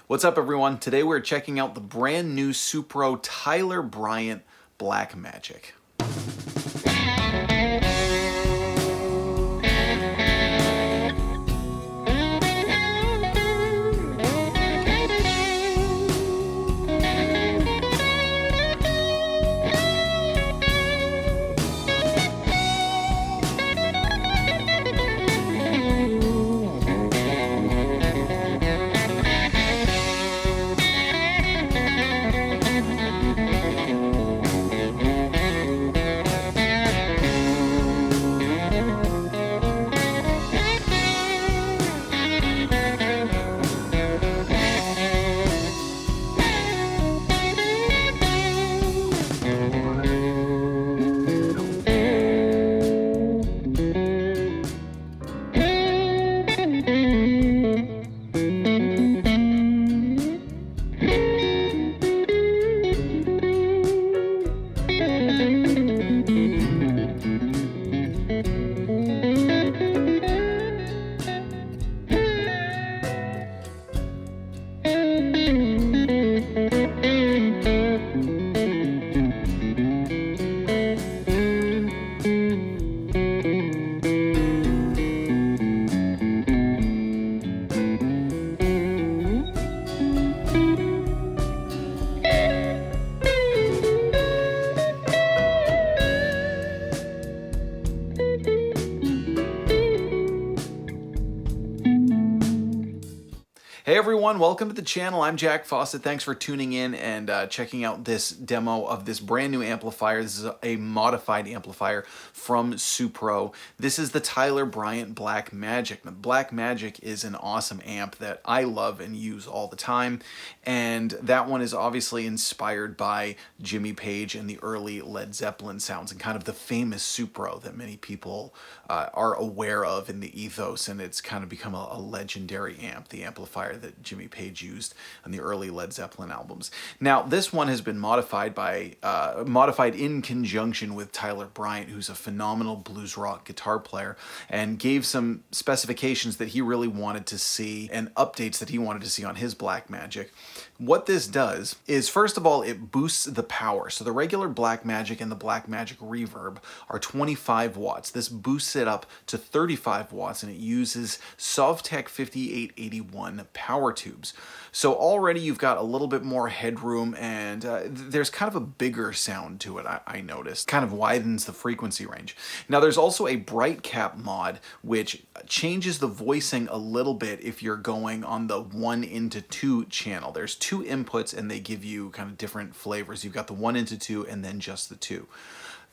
What's up, everyone? Today we're checking out the brand new Supro Tyler Bryant Black Magic. Hey everyone, welcome to the channel. I'm Jack Fossett. Thanks for tuning in and checking out this demo of this brand new amplifier. This is a modified amplifier from Supro. This is the Tyler Bryant Black Magic. The Black Magic is an awesome amp that I love and use all the time. And that one is obviously inspired by Jimmy Page and the early Led Zeppelin sounds and kind of the famous Supro that many people are aware of in the ethos. And it's kind of become a legendary amp, the amplifier that Jimmy Page used on the early Led Zeppelin albums. Now, this one has been modified in conjunction with Tyler Bryant, who's a phenomenal blues rock guitar player, and gave some specifications that he really wanted to see and updates that he wanted to see on his Black Magic. What this does is, first of all, it boosts the power. So the regular Black Magic and the Black Magick Reverb are 25 watts. This boosts it up to 35 watts, and it uses Sovtek 5881 power tubes. So already you've got a little bit more headroom, and there's kind of a bigger sound to it, I noticed. Kind of widens the frequency range. Now there's also a bright cap mod, which changes the voicing a little bit if you're going on the 1:2 channel. There's two inputs and they give you kind of different flavors. You've got the 1:2 and then just the 2.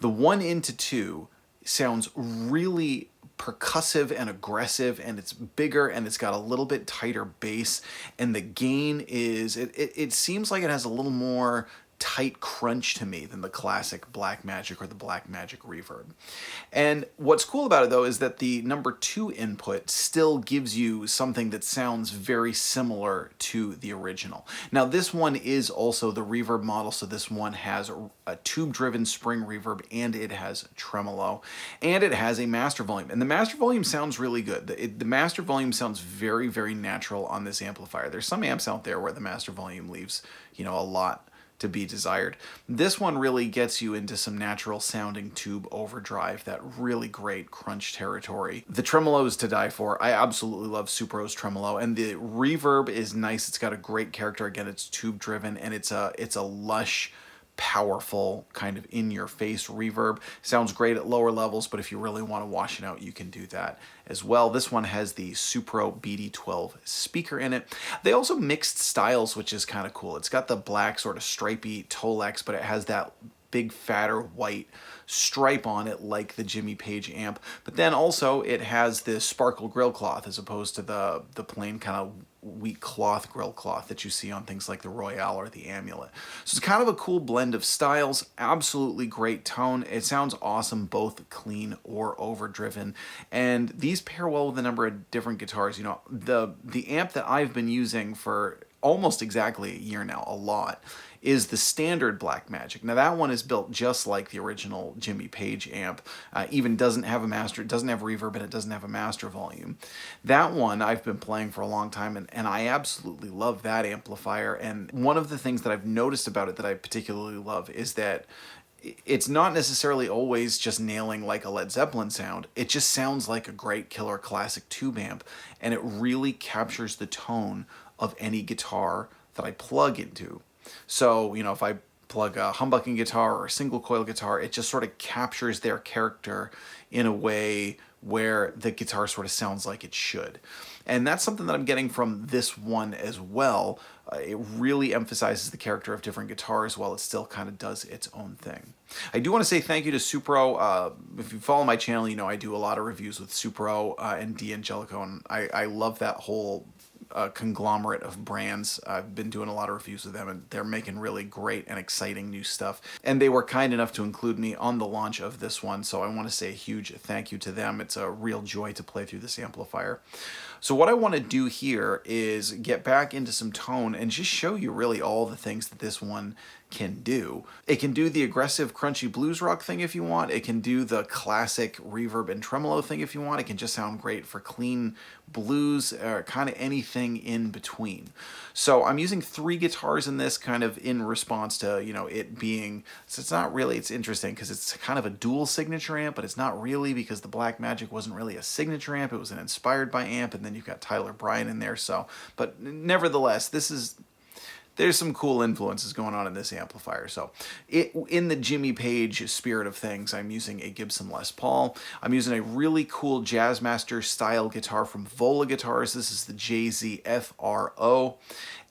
The 1:2 sounds really percussive and aggressive, and it's bigger, and it's got a little bit tighter bass, and the gain is, it seems like it has a little more tight crunch to me than the classic Black Magic or the Black Magick Reverb. And what's cool about it, though, is that the number 2 input still gives you something that sounds very similar to the original. Now, this one is also the reverb model, so this one has a tube-driven spring reverb, and it has tremolo, and it has a master volume. And the master volume sounds really good. The master volume sounds very, very natural on this amplifier. There's some amps out there where the master volume leaves, a lot to be desired. This one really gets you into some natural sounding tube overdrive, that really great crunch territory. The tremolo is to die for. I absolutely love Supro's tremolo, and the reverb is nice. It's got a great character. Again, it's tube driven, and it's a lush, powerful, kind of in-your-face reverb. Sounds great at lower levels, but if you really want to wash it out, you can do that as well. This one has the Supro BD12 speaker in it. They also mixed styles, which is kind of cool. It's got the black sort of stripy Tolex, but it has that big fatter white stripe on it like the Jimmy Page amp. But then also it has this sparkle grill cloth as opposed to the plain kind of wheat cloth grill cloth that you see on things like the Royale or the Amulet. So it's kind of a cool blend of styles. Absolutely great tone. It sounds awesome, both clean or overdriven. And these pair well with a number of different guitars. The amp that I've been using for almost exactly a year now, a lot, is the standard Blackmagic. Now that one is built just like the original Jimmy Page amp. Even doesn't have a master, it doesn't have reverb, and it doesn't have a master volume. That one I've been playing for a long time, and I absolutely love that amplifier. And one of the things that I've noticed about it that I particularly love is that it's not necessarily always just nailing like a Led Zeppelin sound. It just sounds like a great killer classic tube amp, and it really captures the tone of any guitar that I plug into. So, you know, if I plug a humbucking guitar or a single coil guitar, it just sort of captures their character in a way where the guitar sort of sounds like it should. And that's something that I'm getting from this one as well. It really emphasizes the character of different guitars while it still kind of does its own thing. I do want to say thank you to Supro. If you follow my channel, you know I do a lot of reviews with Supro and D'Angelico, and I love that whole conglomerate of brands. I've been doing a lot of reviews with them, and they're making really great and exciting new stuff. And they were kind enough to include me on the launch of this one, so I want to say a huge thank you to them. It's a real joy to play through this amplifier. So what I want to do here is get back into some tone and just show you really all the things that this one can do. It can do the aggressive crunchy blues rock thing if you want. It can do the classic reverb and tremolo thing if you want. It can just sound great for clean blues or kind of anything in between. So I'm using 3 guitars in this kind of in response to, you know, it being, so it's not really, it's interesting because it's kind of a dual signature amp, but it's not really because the Blackmagic wasn't really a signature amp. It was an inspired by amp, and then you've got Tyler Bryant in there. So, but nevertheless, there's some cool influences going on in this amplifier. So in the Jimmy Page spirit of things, I'm using a Gibson Les Paul. I'm using a really cool Jazzmaster style guitar from Vola Guitars. This is the JZ-FRO.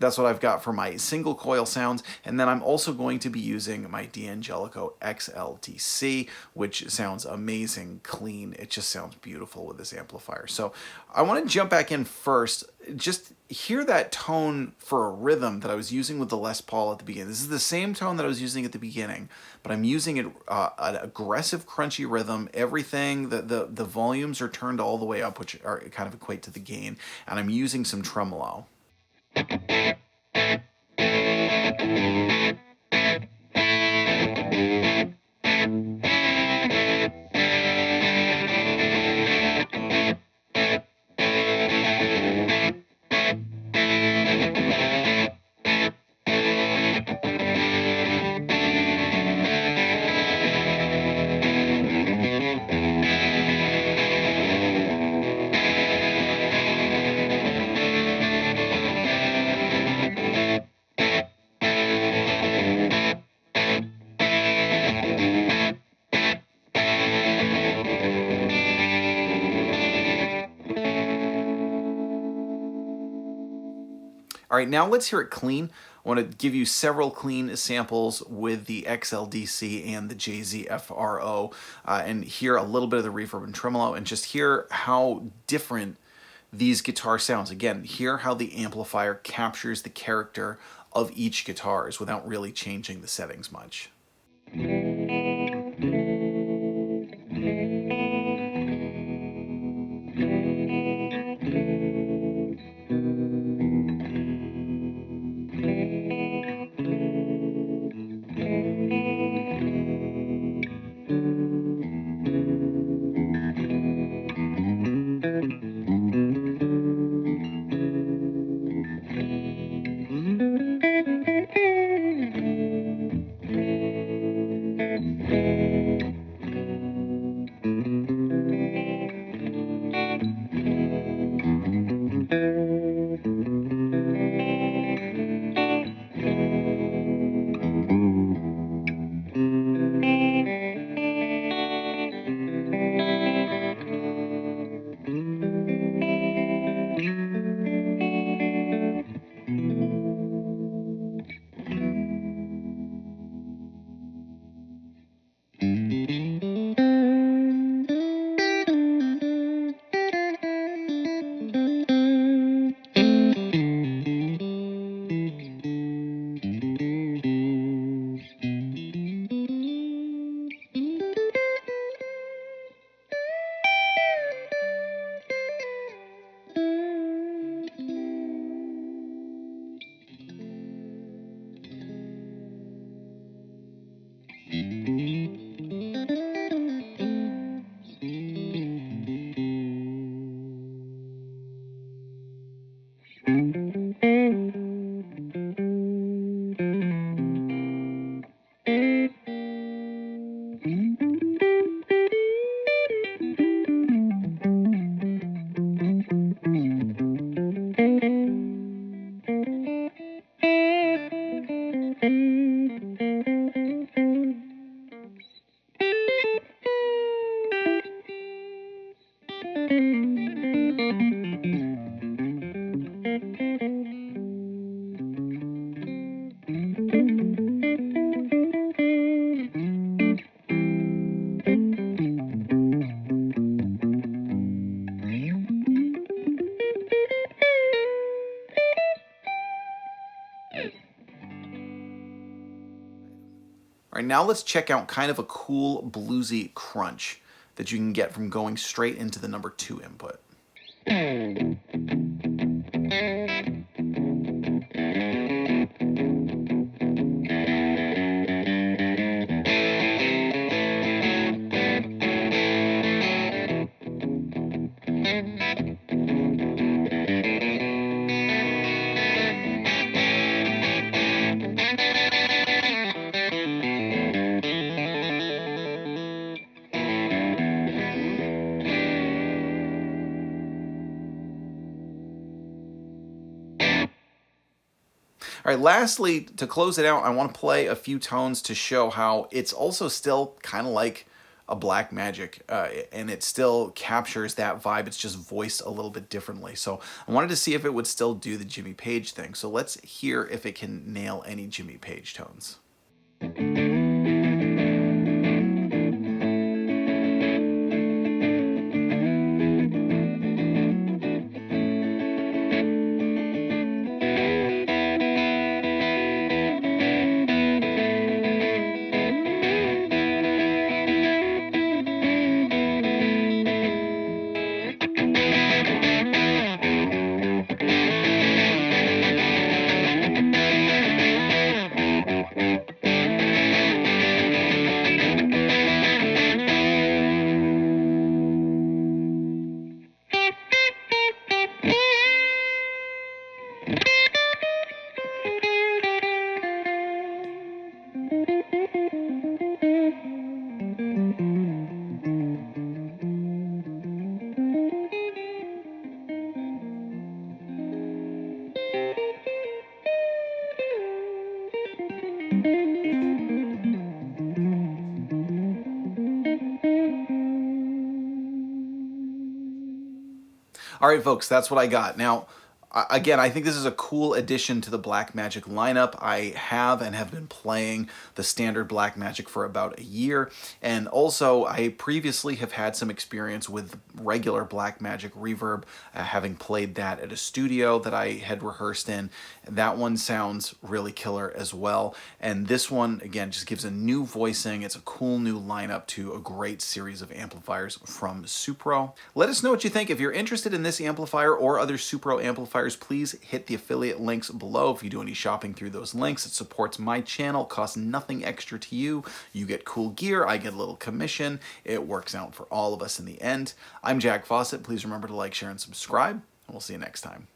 That's what I've got for my single coil sounds. And then I'm also going to be using my D'Angelico XLTC, which sounds amazing, clean. It just sounds beautiful with this amplifier. So I want to jump back in first. Just hear that tone for a rhythm that I was using with the Les Paul at the beginning. This is the same tone that I was using at the beginning, but I'm using it an aggressive, crunchy rhythm. Everything, the volumes are turned all the way up, which are kind of equate to the gain, and I'm using some tremolo. All right, now let's hear it clean. I want to give you several clean samples with the XLDC and the JZ-FRO and hear a little bit of the reverb and tremolo and just hear how different these guitar sounds. Again, hear how the amplifier captures the character of each guitars without really changing the settings much. All right, now let's check out kind of a cool bluesy crunch that you can get from going straight into the number 2 input. All right, lastly, to close it out, I want to play a few tones to show how it's also still kind of like a Black Magic, and it still captures that vibe. It's just voiced a little bit differently. So I wanted to see if it would still do the Jimmy Page thing. So let's hear if it can nail any Jimmy Page tones. All right, folks, that's what I got. Now, again, I think this is a cool addition to the Black Magic lineup. I have and have been playing the standard Black Magic for about a year, and also I previously have had some experience with regular Black Magic Reverb, having played that at a studio that I had rehearsed in. That one sounds really killer as well, and this one, again, just gives a new voicing. It's a cool new lineup to a great series of amplifiers from Supro. Let us know what you think. If you're interested in this amplifier or other Supro amplifiers, please hit the affiliate links below. If you do any shopping through those links, it supports my channel, costs nothing extra to you. You get cool gear, I get a little commission. It works out for all of us in the end. I'm Jack Fossett. Please remember to like, share, and subscribe, and we'll see you next time.